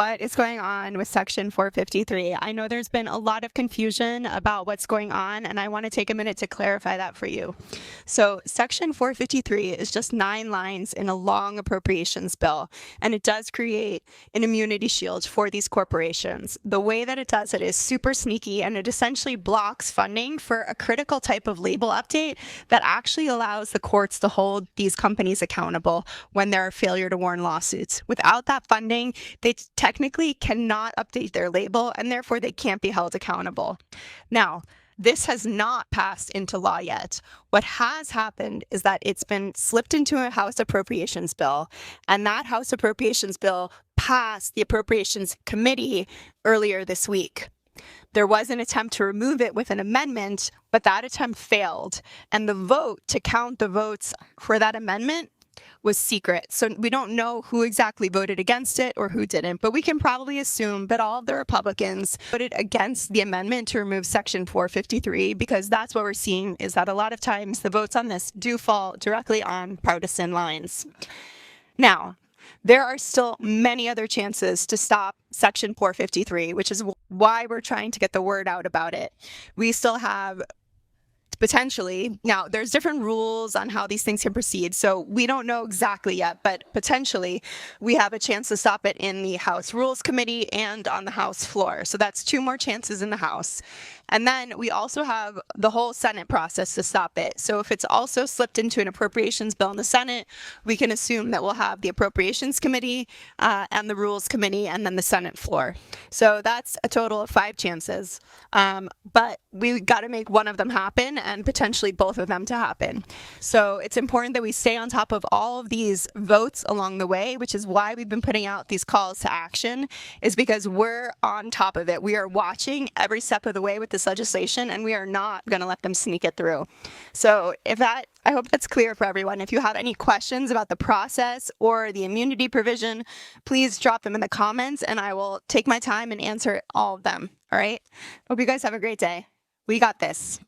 What is going on with Section 453? I know there's been a lot of confusion about what's going on, and I want to take a minute to clarify that for you. So Section 453 is just 9 lines in a long appropriations bill, and it does create an immunity shield for these corporations. The way that it does it is super sneaky, and it essentially blocks funding for a critical type of label update that actually allows the courts to hold these companies accountable when there are failure to warn lawsuits. Without that funding, they technically cannot update their label, and therefore they can't be held accountable. Now, this has not passed into law yet. What has happened is that it's been slipped into a House Appropriations bill, and that House Appropriations bill passed the Appropriations Committee earlier this week. There was an attempt to remove it with an amendment, but that attempt failed, and the vote to count the votes for that amendment was secret. So we don't know who exactly voted against it or who didn't, but we can probably assume that all of the Republicans voted against the amendment to remove Section 453, because that's what we're seeing is that a lot of times the votes on this do fall directly on partisan lines. Now, there are still many other chances to stop Section 453, which is why we're trying to get the word out about it. We still have potentially, now there's different rules on how these things can proceed, so we don't know exactly yet, but potentially we have a chance to stop it in the House Rules Committee and on the House floor. So that's 2 more chances in the House. And then we also have the whole Senate process to stop it. So if it's also slipped into an appropriations bill in the Senate, we can assume that we'll have the Appropriations Committee and the Rules Committee and then the Senate floor. So that's a total of 5 chances. But we got to make one of them happen and potentially both of them to happen. So it's important that we stay on top of all of these votes along the way, which is why we've been putting out these calls to action, is because we're on top of it. We are watching every step of the way with this legislation, and we are not going to let them sneak it through. So I hope that's clear for everyone. If you have any questions about the process or the immunity provision, please drop them in the comments and I will take my time and answer all of them. All right. Hope you guys have a great day. We got this.